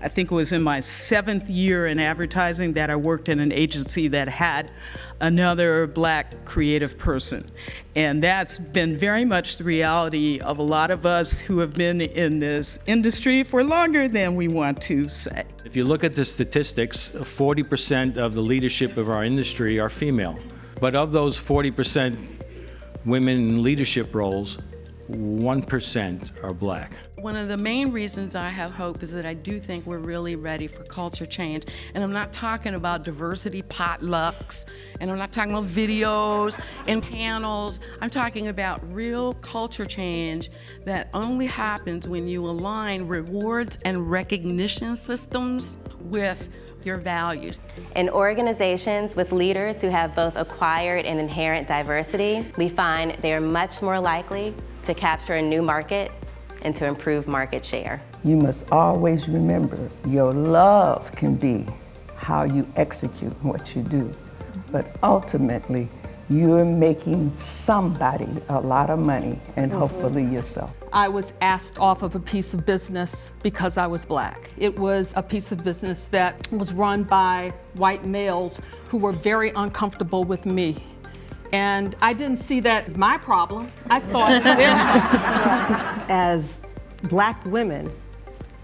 I think it was in my 7th year in advertising that I worked in an agency that had another Black creative person. And that's been very much the reality of a lot of us who have been in this industry for longer than we want to say. If you look at the statistics, 40% of the leadership of our industry are female. But of those 40% women in leadership roles, 1% are Black. One of the main reasons I have hope is that I do think we're really ready for culture change. And I'm not talking about diversity potlucks, and I'm not talking about videos and panels. I'm talking about real culture change that only happens when you align rewards and recognition systems with your values. In organizations with leaders who have both acquired and inherent diversity, we find they are much more likely to capture a new market and to improve market share. You must always remember your love can be how you execute what you do, but ultimately you're making somebody a lot of money and hopefully yourself. I was asked off of a piece of business because I was Black. It was a piece of business that was run by white males who were very uncomfortable with me. And I didn't see that as my problem. I saw it as their problem. As Black women,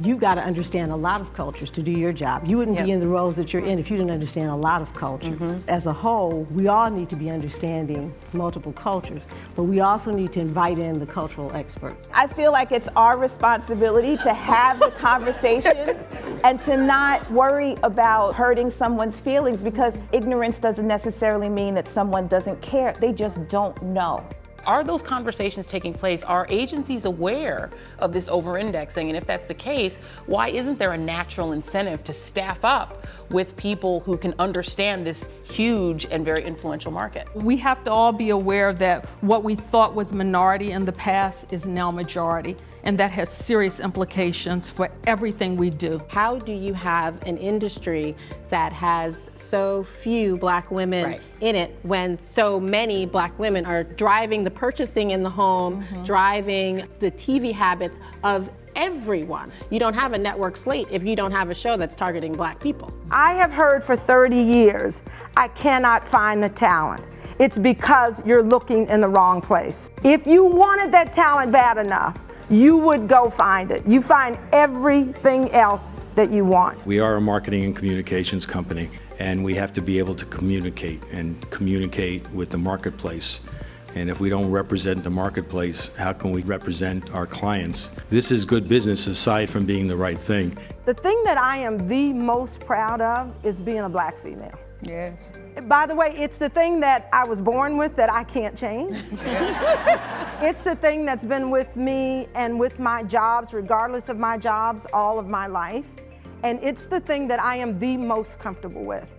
you've got to understand a lot of cultures to do your job. You wouldn't be in the roles that you're in if you didn't understand a lot of cultures. As a whole, we all need to be understanding multiple cultures, but we also need to invite in the cultural experts. I feel like it's our responsibility to have the conversations and to not worry about hurting someone's feelings, because ignorance doesn't necessarily mean that someone doesn't care. They just don't know. Are those conversations taking place? Are agencies aware of this over-indexing? And if that's the case, why isn't there a natural incentive to staff up with people who can understand this huge and very influential market? We have to all be aware that what we thought was minority in the past is now majority, and that has serious implications for everything we do. How do you have an industry that has so few Black women in it when so many Black women are driving the purchasing in the home, driving the TV habits of everyone? You don't have a network slate if you don't have a show that's targeting Black people. I have heard for 30 years, I cannot find the talent. It's because you're looking in the wrong place. If you wanted that talent bad enough, you would go find it. You find everything else that you want. We are a marketing and communications company, and we have to be able to communicate with the marketplace. And if we don't represent the marketplace, how can we represent our clients? This is good business aside from being the right thing. The thing that I am the most proud of is being a Black female. Yes. By the way, it's the thing that I was born with that I can't change. It's the thing that's been with me and with my jobs, regardless of my jobs, all of my life. And it's the thing that I am the most comfortable with.